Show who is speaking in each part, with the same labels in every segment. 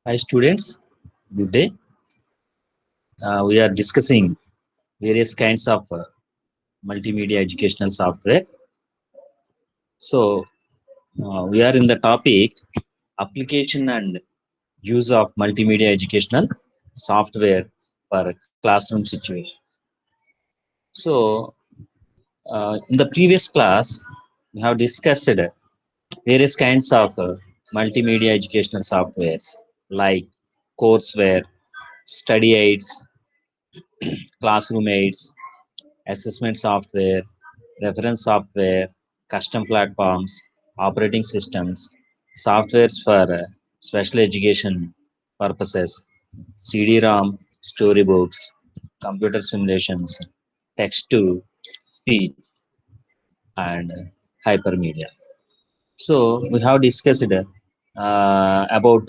Speaker 1: Hi students, good day. We are discussing various kinds of multimedia educational software. So we are in the topic application and use of multimedia educational software for classroom situations. So in the previous class, we have discussed various kinds of multimedia educational softwares like courseware, study aids, classroom aids, assessment software, reference software, custom platforms, operating systems, softwares for special education purposes, CD-ROM, storybooks, computer simulations, text to speech, and hypermedia. So we have discussed about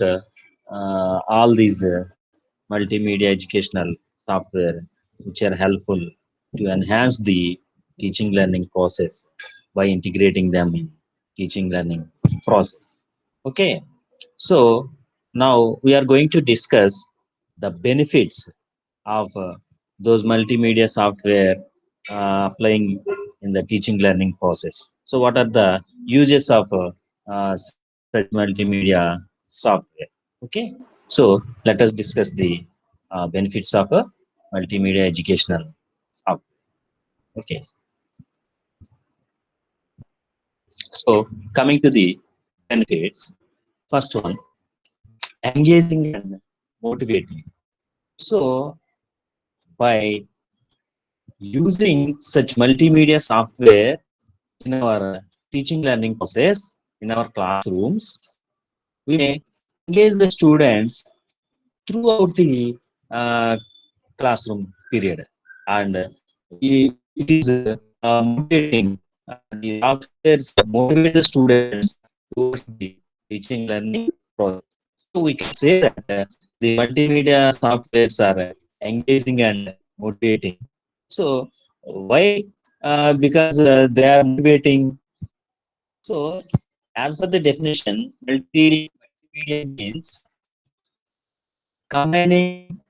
Speaker 1: all these multimedia educational software which are helpful to enhance the teaching learning process by integrating them in teaching learning process. Okay, so now we are going to discuss the benefits of those multimedia software applying in the teaching learning process. So what are the uses of such multimedia software? Okay, so let us discuss the benefits of a multimedia educational software. Okay, so coming to the benefits, first one, engaging and motivating. So by using such multimedia software in our teaching learning process in our classrooms, we may engage the students throughout the uh, classroom period, and it is motivating. The softwares motivate the students towards the teaching learning process. So we can say that the multimedia softwares are engaging and motivating. So why? Because they are motivating. So as per the definition, multimedia means combining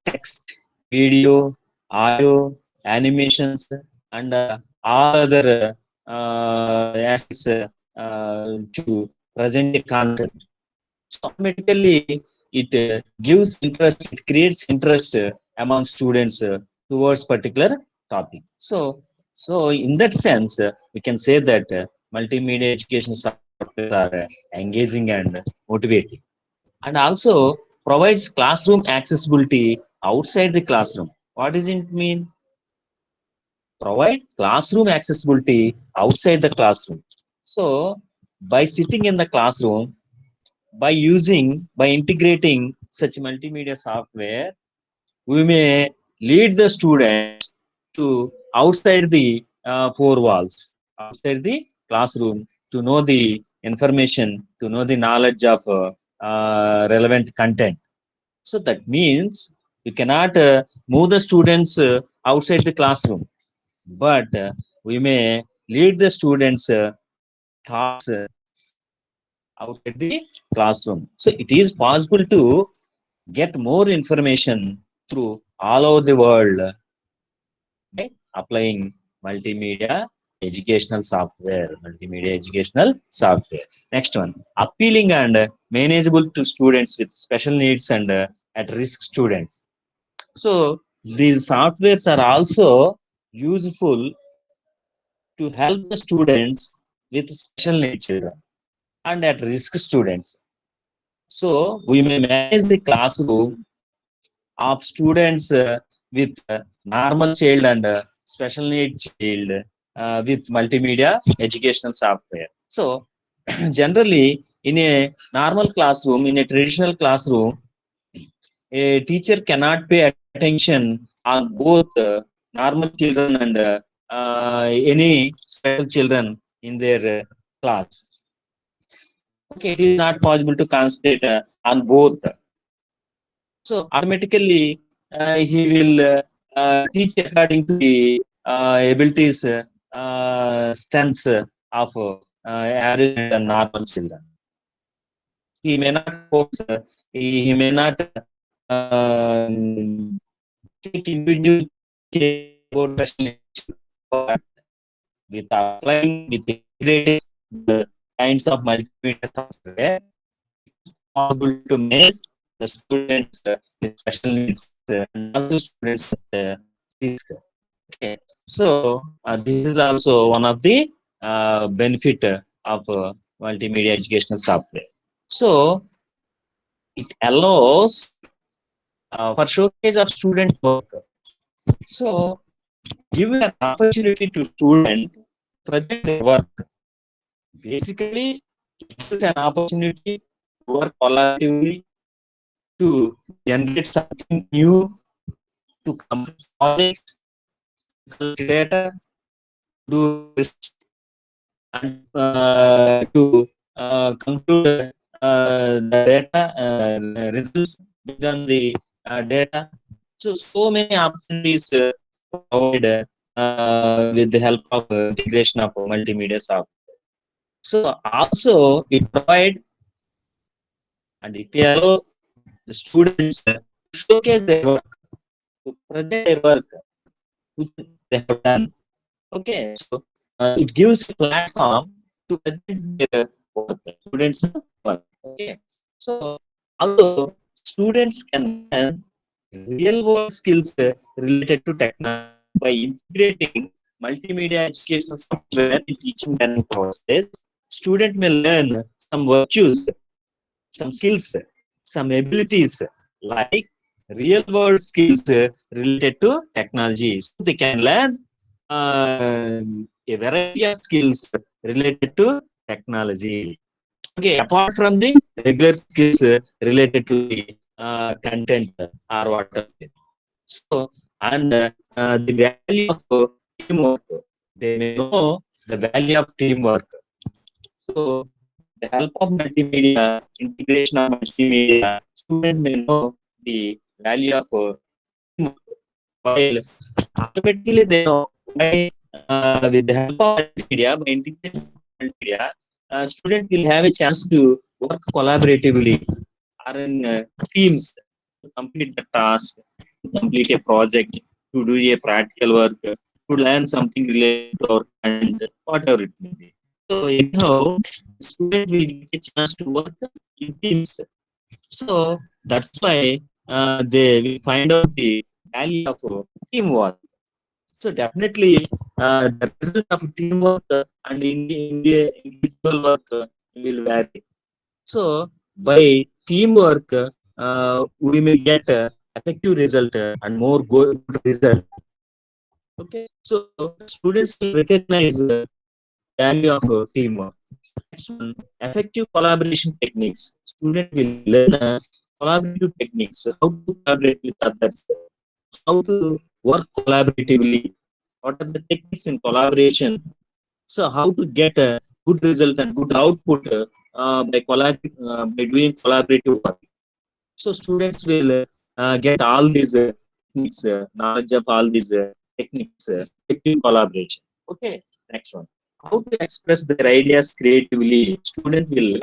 Speaker 1: text, video, audio, animations, and all other aspects to present a concept. So automatically, it gives interest. It creates interest among students towards particular topic. So in that sense, we can say that multimedia education software are engaging and motivating, and also provides classroom accessibility outside the classroom. What does it mean? Provide classroom accessibility outside the classroom. So by sitting in the classroom, by integrating such multimedia software, we may lead the students to outside the four walls, outside the classroom, to know the information, to know the knowledge of relevant content. So that means we cannot move the students outside the classroom, but we may lead the students' thoughts outside the classroom. So it is possible to get more information through all over the world by applying multimedia educational software. Multimedia educational software. Next one, appealing and manageable to students with special needs and at risk students. So these softwares are also useful to help the students with special needs children and at risk students. So we may manage the classroom of students with normal child and special need child with multimedia educational software. So generally in a normal classroom, in a traditional classroom, a teacher cannot pay attention on both normal children and any special children in their class. Okay, it is not possible to concentrate on both. So automatically he will teach according to the abilities, strengths of average and normal children. he may not focus, he may not take individual care about special needs. But with applying, with integrating the kinds of multimedia software, possible to manage the students with special needs and also students with risk. Okay, so this is also one of the benefit of multimedia educational software. So it allows for showcase of student work. So give an opportunity to student present their work. Basically, it gives an opportunity to work collaboratively, to generate something new, to complete projects, to collect data, do research, and to conclude the data results based on the data. So many opportunities provided with the help of integration of multimedia software. So also it provide and it allow the students to showcase their work, to present their work which they have done. Okay, so it gives a platform to present their work, students' work. Okay, so also students can learn real world skills related to technology by integrating multimedia educational software in teaching learning process. Student may learn some virtues, some skills, some abilities like real world skills related to technology. So they can learn uh, a variety of skills related to technology. Okay, apart from the regular skills related to the content or whatever. So, and the value of teamwork. They may know the value of teamwork. So, with the help of multimedia, integration of multimedia, student may know the value of teamwork. While automatically they know why with the help of multimedia, by integration of multimedia, student will have a chance to work collaboratively or in teams to complete the task, to complete a project, to do a practical work, to learn something related to our content, whatever it may be. So anyhow, the student will get a chance to work in teams. So that's why they will find out the value of teamwork. So definitely, the result of teamwork and individual work will vary. So by teamwork, we may get effective result and more good result. Okay, so students will recognize the value of teamwork. Next one, effective collaboration techniques. Student will learn collaborative techniques, how to collaborate with others, how to work collaboratively, what are the techniques in collaboration. So how to get a good result and good output by doing collaborative work. So students will get all these techniques, knowledge of all these techniques, effective collaboration. Okay, next one. How to express their ideas creatively. Student will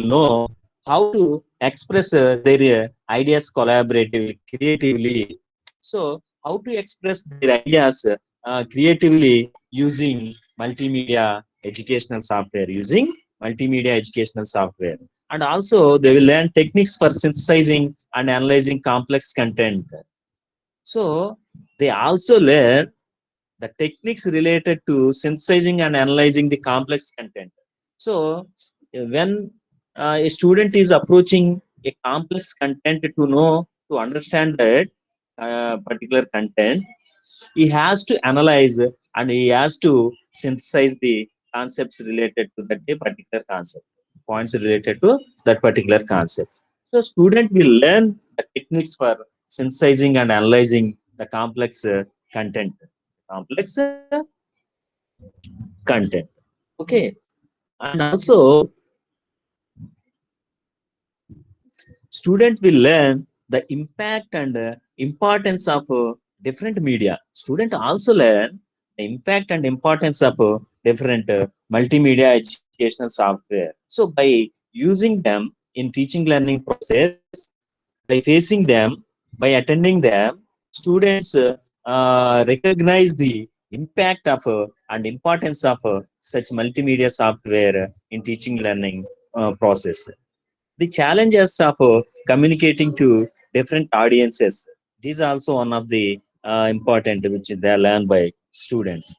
Speaker 1: know how to express their ideas collaboratively, creatively. So how to express their ideas creatively using multimedia educational software, using multimedia educational software. And also they will learn techniques for synthesizing and analyzing complex content. So they also learn the techniques related to synthesizing and analyzing the complex content. So when a student is approaching a complex content to know, to understand that particular content, he has to analyze and he has to synthesize the concepts related to that particular concept, points related to that particular concept. So student will learn the techniques for synthesizing and analyzing the complex content, complex content. Okay, and also student will learn the impact and importance of different media. Student also learn the impact and importance of different multimedia educational software. So by using them in teaching learning process, by facing them, by attending them, students recognize the impact of and importance of such multimedia software in teaching learning process. The challenges of communicating to different audiences. This is also one of the important which they learn by students.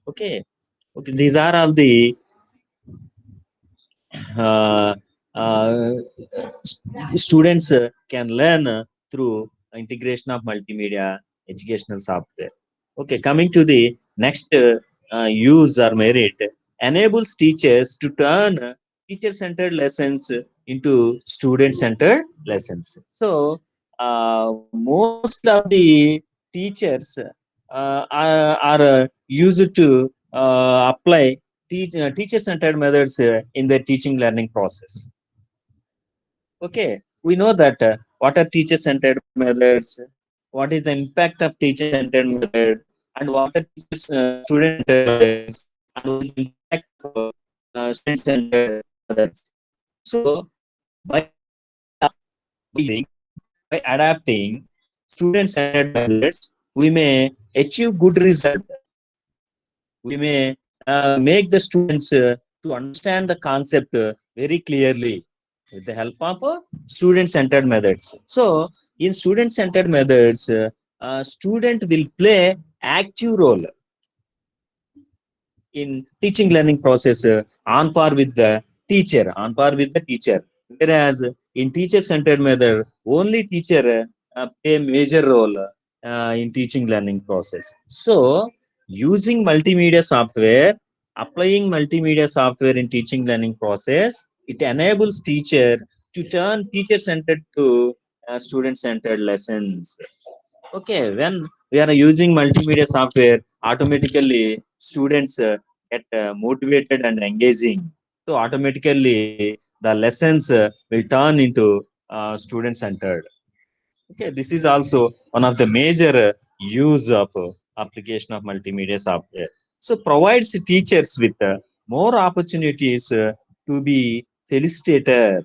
Speaker 1: Okay, okay. These are all the uh, uh, students can learn through integration of multimedia educational software. Okay, coming to the next use or merit, enables teachers to turn teacher-centered lessons into student-centered lessons. So, most of the teachers are used to apply teacher-centered methods in their teaching learning process. Okay, we know that what are teacher-centered methods, what is the impact of teacher-centered method, and what are teachers student-centered methods, and what is the impact of student-centered methods. So, by by adapting student-centered methods, we may achieve good result. We may make the students to understand the concept very clearly with the help of student-centered methods. So, in student-centered methods, student will play active role in teaching learning process on par with the teacher, whereas in teacher centered method only teacher play a major role in teaching learning process. So using multimedia software, applying multimedia software in teaching learning process, it enables teacher to turn teacher centered to student centered lessons. Okay, when we are using multimedia software, automatically students get motivated and engaging. So automatically the lessons will turn into student centered. Okay, this is also one of the major use of application of multimedia software. So provides teachers with more opportunities to be felicitator.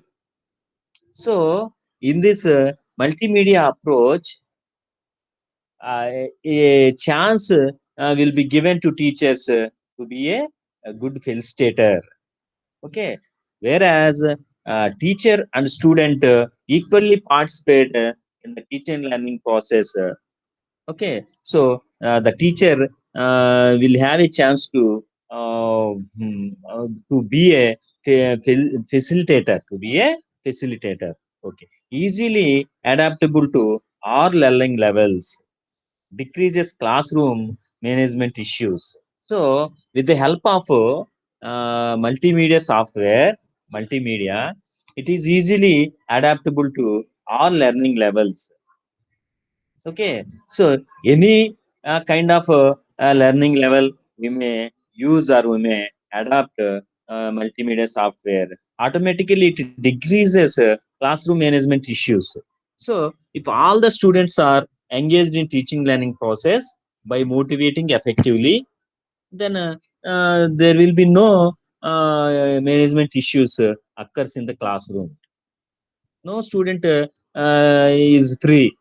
Speaker 1: So in this multimedia approach, a chance will be given to teachers to be a good facilitator. Okay, whereas teacher and student equally participate in the teaching learning process. Okay, so the teacher will have a chance to be a facilitator, to be a facilitator. Okay, easily adaptable to all learning levels, decreases classroom management issues. So, with the help of multimedia software, multimedia, it is easily adaptable to all learning levels. Okay, so any kind of learning level we may use or we may adapt multimedia software. Automatically, it decreases classroom management issues. So, if all the students are engaged in teaching learning process by motivating effectively, then there will be no management issues occurs in the classroom. No student is free.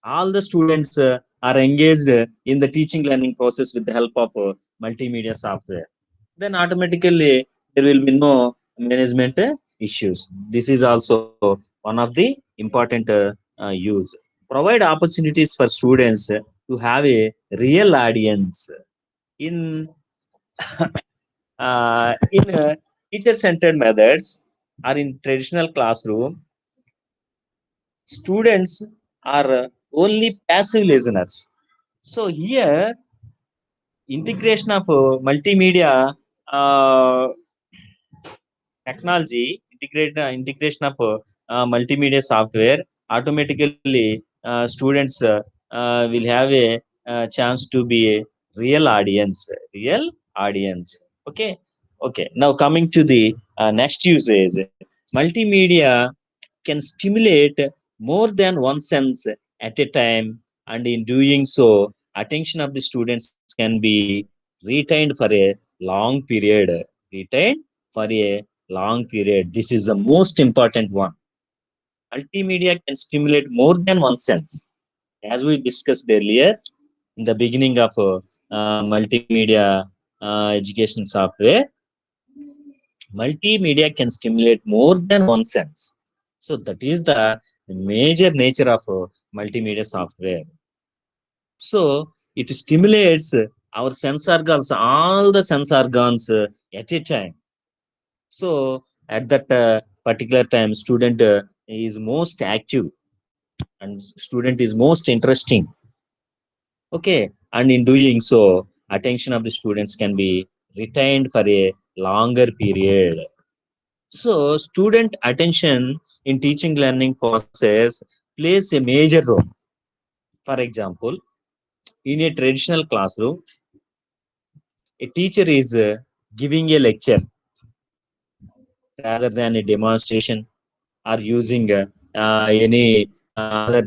Speaker 1: All the students are engaged in the teaching learning process with the help of multimedia software, then automatically there will be no management issues. This is also one of the important use. Provide opportunities for students to have a real audience in teacher centered methods or in traditional classroom. Students are only passive listeners. So here, integration of multimedia uh, technology, integration of multimedia software, automatically students will have a chance to be a real audience, real audience. Okay, okay. Now coming to the next usage, multimedia can stimulate more than one sense at a time, and in doing so, attention of the students can be retained for a long period. Retained for a long period. This is the most important one. Multimedia can stimulate more than one sense. As we discussed earlier in the beginning of multimedia education software, multimedia can stimulate more than one sense. So that is the major nature of multimedia software. So it stimulates our sense organs, all the sense organs at a time. So at that particular time, student is most active and student is most interesting. Okay, and in doing so, attention of the students can be retained for a longer period. So student attention in teaching learning process plays a major role. For example, in a traditional classroom, a teacher is giving a lecture rather than a demonstration or using any other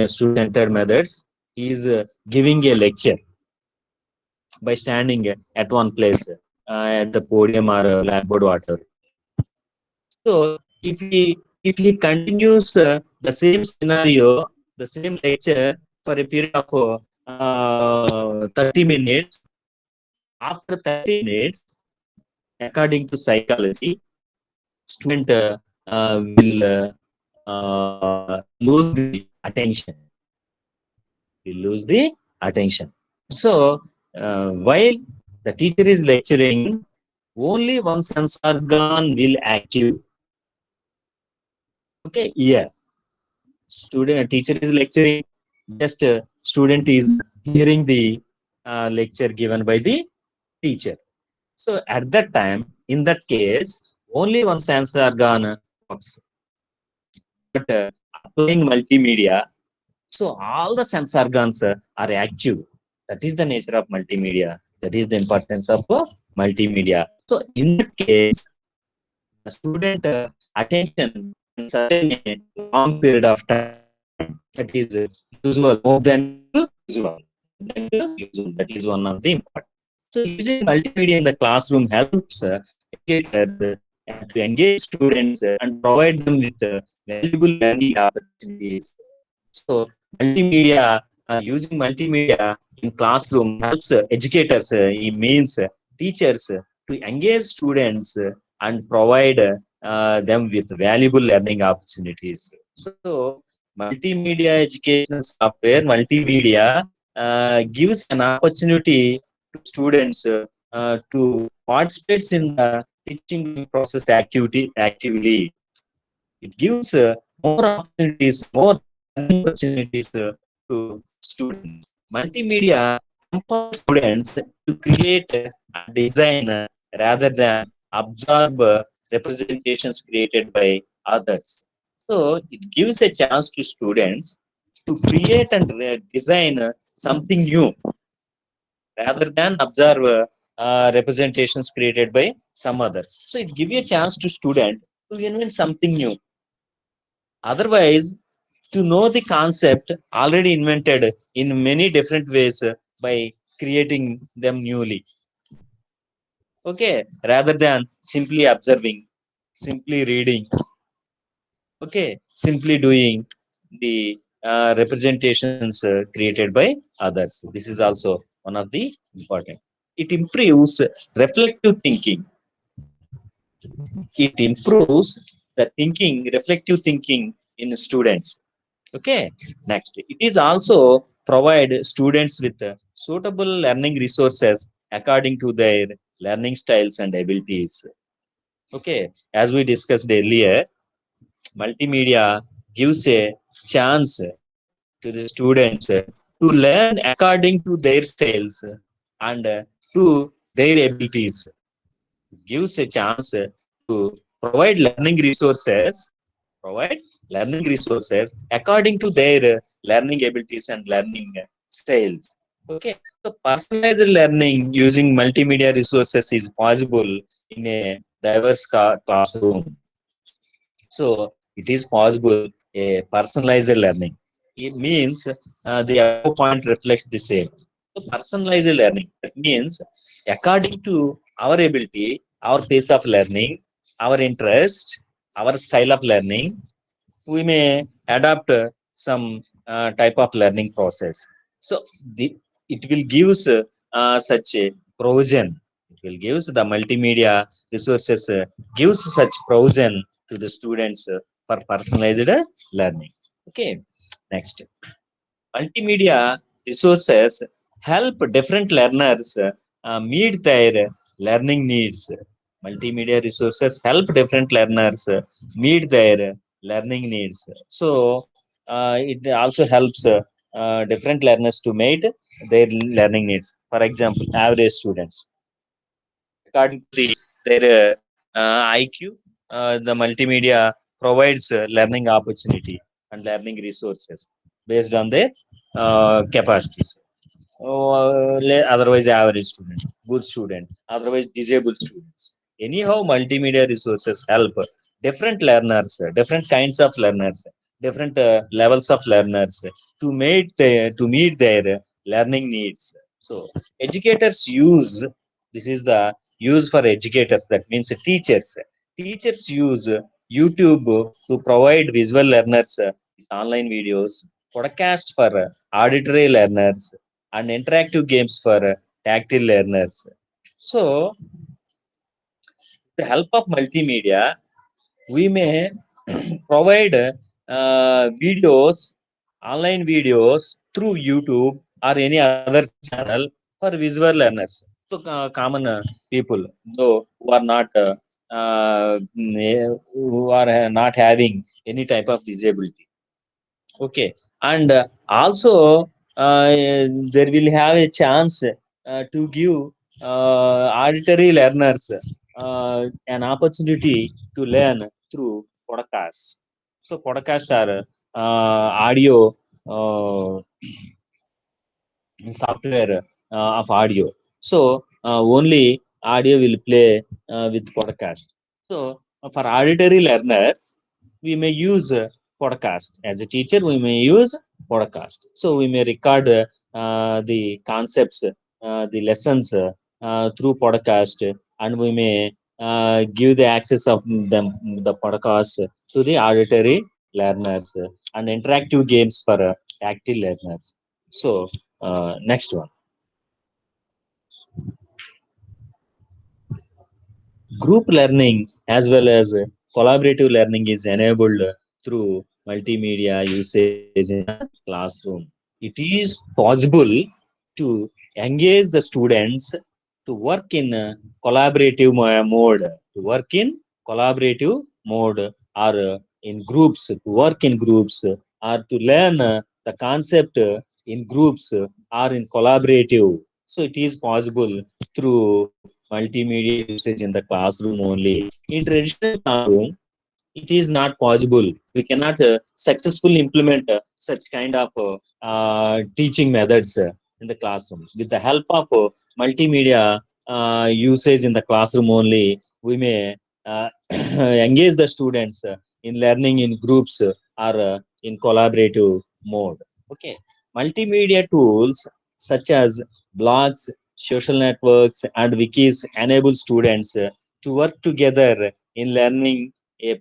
Speaker 1: student-centered methods. He is giving a lecture by standing at one place at the podium or blackboard, whatever. So if he continues the same scenario, the same lecture for a period of 30 minutes, after 30 minutes, according to psychology, student will lose the attention. Will lose the attention. So while the teacher is lecturing, only one sense organ will active. Okay, yeah. Teacher is lecturing, just student is hearing the lecture given by the teacher. So at that time, in that case, only one sense organ works. But applying multimedia, so all the sense organs are active. That is the nature of multimedia. That is the importance of multimedia. So in that case, the student attention can sustain a long period of time. That is usual, more than usual. That is one of the important. So using multimedia in the classroom helps educators to engage students and provide them with valuable learning opportunities. So multimedia, using multimedia in classroom helps educators, it means teachers to engage students and provide them with valuable learning opportunities. So multimedia educational software, multimedia gives an opportunity to students to participate in the teaching learning process actively. It gives more opportunities, more learning opportunities to students. Multimedia empowers students to create and design rather than absorb representations created by others. So it gives a chance to students to create and design something new rather than observe representations created by some others. So it gives a chance to student to invent something new. Otherwise, to know the concept already invented in many different ways by creating them newly. Okay, rather than simply observing, simply reading, okay, simply doing the representations created by others. This is also one of the important. It improves reflective thinking. It improves the thinking, reflective thinking in students. Okay, next, it is also provide students with suitable learning resources according to their learning styles and abilities. Okay, as we discussed earlier, multimedia gives a chance to the students to learn according to their styles and to their abilities. It gives a chance to provide learning resources, provide learning resources according to their learning abilities and learning styles. Okay, so personalized learning using multimedia resources is possible in a diverse classroom. So it is possible a personalized learning. It means the above point reflects the same. So personalized learning, that means according to our ability, our pace of learning, our interest, our style of learning, we may adopt some type of learning process. So the, it will gives such a provision. It will gives the multimedia resources gives such provision to the students for personalized learning. Okay, next, multimedia resources help different learners meet their learning needs. Multimedia resources help different learners meet their learning needs. So it also helps different learners to meet their learning needs. For example, average students, according to their IQ, the multimedia provides learning opportunity and learning resources based on their capacities. Otherwise, average student, good student, otherwise disabled students. Anyhow, multimedia resources help different learners, different kinds of learners, different levels of learners to meet their learning needs. So, educators use, this is the use for educators. That means teachers. Teachers use YouTube to provide visual learners with online videos, podcast for auditory learners, and interactive games for tactile learners. So, with the help of multimedia, we may provide videos, online videos through YouTube or any other channel for visual learners. So, common people, though who are not who are not having any type of disability. Okay, and also there will have a chance to give auditory learners an opportunity to learn through podcasts. So podcasts are audio software of audio. So only audio will play with podcast. So for auditory learners, we may use podcast. As a teacher, we may use podcast. So we may record the concepts, the lessons through podcast, and we may give the access of them, the podcast, to the auditory learners and interactive games for tactile learners. So next one, group learning as well as collaborative learning is enabled through multimedia usage in a classroom. It is possible to engage the students to work in collaborative mode, to work in collaborative mode, or in groups, to work in groups, or to learn the concept in groups or in collaborative. So it is possible through multimedia usage in the classroom only. In traditional classroom, it is not possible. We cannot successfully implement such kind of teaching methods in the classroom. With the help of multimedia usage in the classroom only, we may engage the students in learning in groups or in collaborative mode. Okay, multimedia tools such as blogs, social networks, and wikis enable students to work together in learning a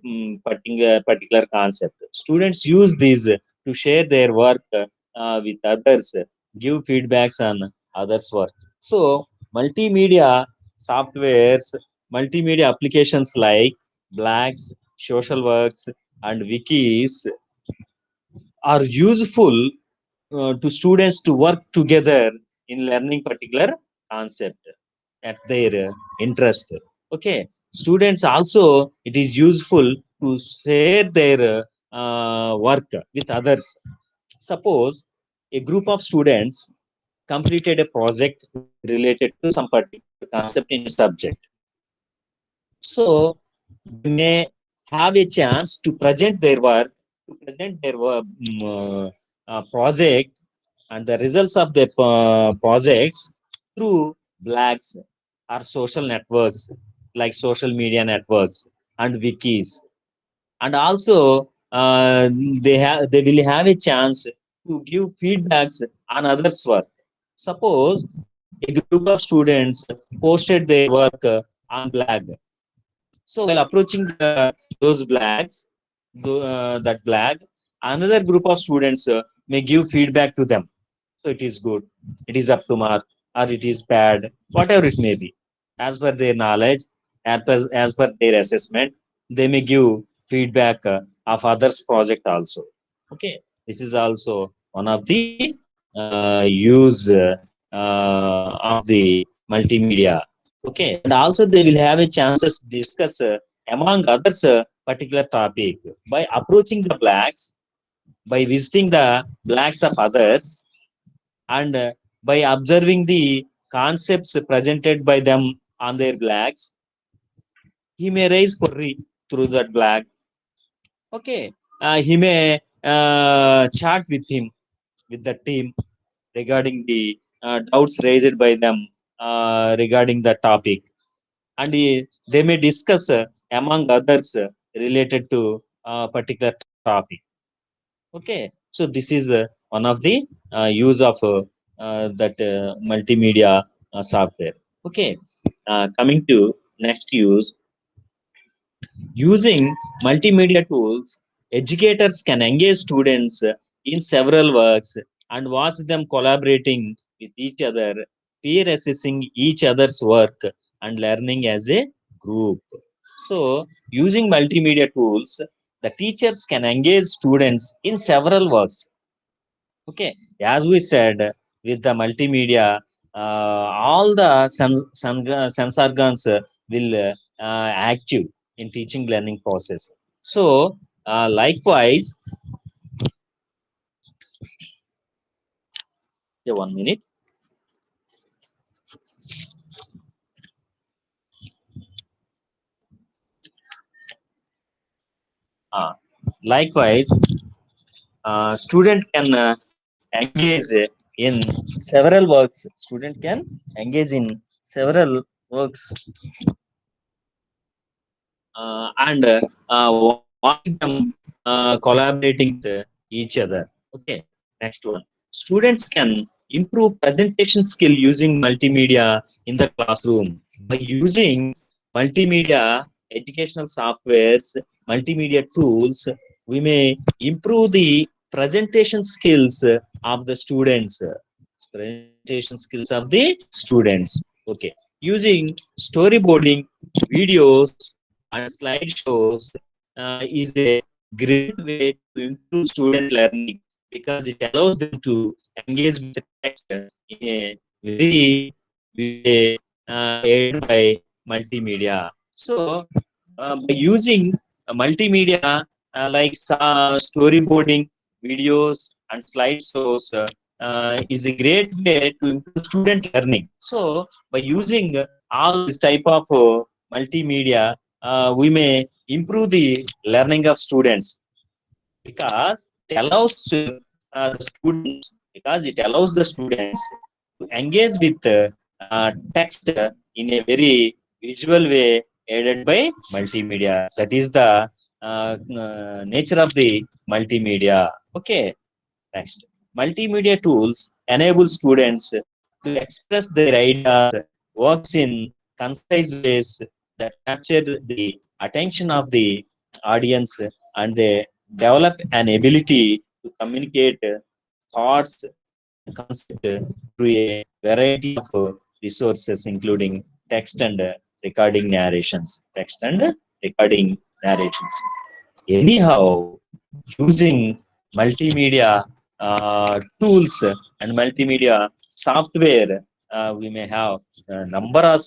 Speaker 1: particular concept. Students use these to share their work with others, give feedbacks on others' work. So, multimedia softwares, multimedia applications like Blacks, Social Works, and Wikis are useful to students to work together in learning particular concept at their interest. Okay, students also, it is useful to share their work with others. Suppose a group of students completed a project related to some particular concept in a subject. So they may have a chance to present their work, project and the results of their projects through blogs or social networks like social media networks and wikis. And also they will have a chance to give feedbacks on others' work. Suppose a group of students posted their work on blog. So while approaching those blacks, that black, another group of students may give feedback to them. So it is good, it is up to mark, or it is bad, whatever it may be. As per their knowledge, as per their assessment, they may give feedback of others' project also. Okay, this is also one of the use of the multimedia. Okay, and also they will have a chances to discuss among others particular topic by approaching the blacks, by visiting the blacks of others, and by observing the concepts presented by them on their blacks. He may raise query through that black. Okay, he may chat with him, with the team, regarding the doubts raised by them regarding the topic, and they may discuss among others related to particular topic. Okay, so this is one of the use of that multimedia software. Okay, coming to next use, using multimedia tools, educators can engage students in several works and watch them collaborating with each other, peer assessing each other's work, and learning as a group. So, using multimedia tools, the teachers can engage students in several works. Okay, as we said, with the multimedia, all the sense organs will active in teaching learning process. So, likewise, yeah, 1 minute. Uh, Likewise, student can engage in several works. Student can engage in several works and watch them collaborating with each other. Okay, next one. Students can improve presentation skill using multimedia in the classroom by using multimedia educational softwares, multimedia tools. We may improve the presentation skills of the students. Presentation skills of the students. Okay, using storyboarding, videos, and slideshows is a great way to improve student learning because it allows them to engage with the text in a very way aided by multimedia. So, by using multimedia like storyboarding, videos, and slideshows is a great way to improve student learning. So, by using all this type of multimedia, we may improve the learning of students because it allows the students because it allows the students to engage with text in a very visual way aided by multimedia. That is the nature of the multimedia. Okay, next, multimedia tools enable students to express their ideas, works in concise ways that capture the attention of the audience, and they develop an ability to communicate thoughts and concept through a variety of resources, including text and recording narrations. Text and recording narrations. Anyhow, using multimedia tools and multimedia software, we may have a number of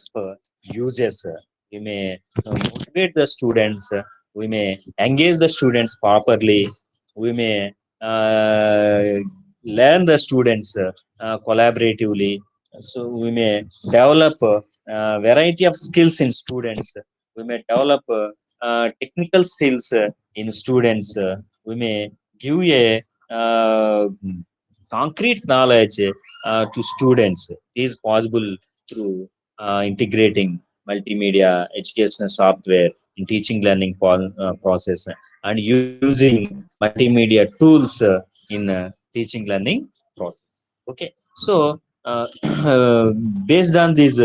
Speaker 1: uses. We may motivate the students. We may engage the students properly. We may uh, learn the students collaboratively. So we may develop variety of skills in students. We may develop technical skills in students. We may give a concrete knowledge to students. It is possible through integrating multimedia educational software in teaching learning process and using multimedia tools in teaching learning process. Okay, so uh, based on these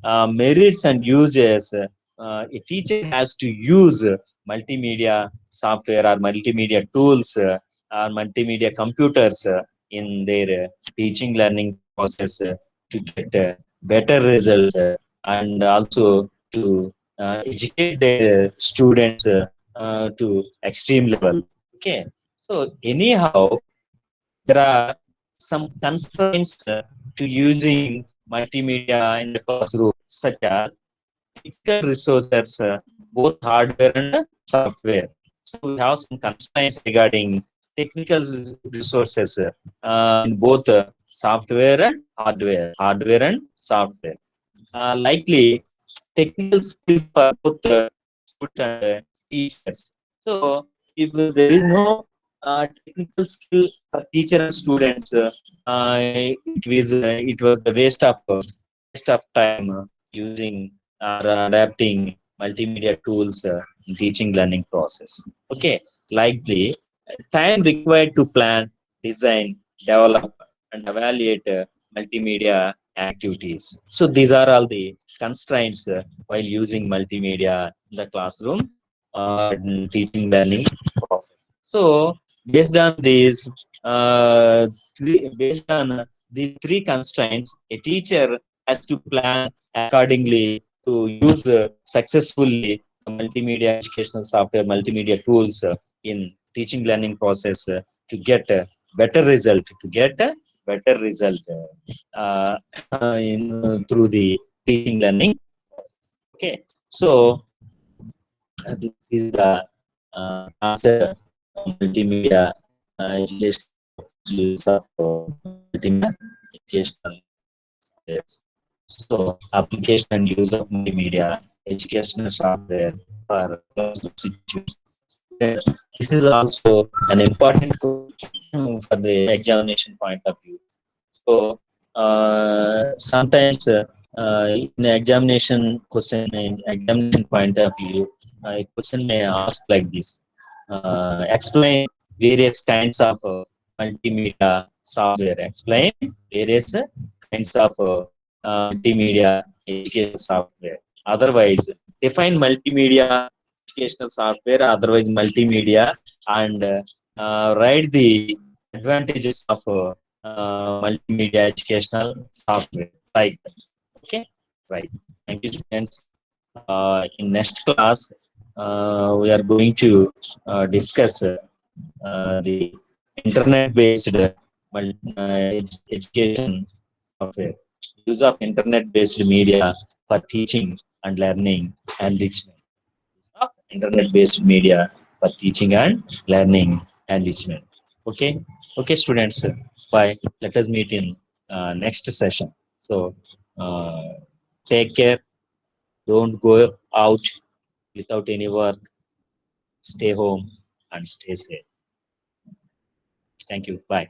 Speaker 1: merits and uses, a teacher has to use multimedia software or multimedia tools or multimedia computers in their teaching learning process to get better result and also to educate their students to extreme level. Okay, so anyhow there are some constraints to using multimedia in the classroom, such as technical resources, both hardware and software. So we have some constraints regarding technical resources in both software and hardware and software. Likely technical skills for both students and teachers. So if there is no technical skill for teacher and students, it was the waste of time using or adapting multimedia tools in teaching learning process. Okay, likely time required to plan, design, develop, and evaluate multimedia activities. So these are all the constraints while using multimedia in the classroom in teaching learning process. So based on these based on these three constraints, a teacher has to plan accordingly to use successfully the multimedia educational software, multimedia tools in teaching learning process to get a better result, better result uh, through the teaching learning. Okay, so this is the answer multimedia education use of multimedia educational software. So application and use of multimedia educational software for classroom situations. This is also an important question for the examination point of view. So sometimes in examination question, examination point of view, a question may ask like this: explain various kinds of multimedia software. Explain various kinds of multimedia education software. Otherwise, define multimedia educational software. Otherwise, multimedia and write the advantages of multimedia educational software. Like that. Okay, right. Thank you, students. In next class, we are going to discuss the internet-based education software, use of internet-based media for teaching and learning enrichment. Of internet-based media for teaching and learning enrichment. Okay, okay, students. Bye. Let us meet in next session. So, uh, take care. Don't go out without any work. Stay home and stay safe. Thank you. Bye.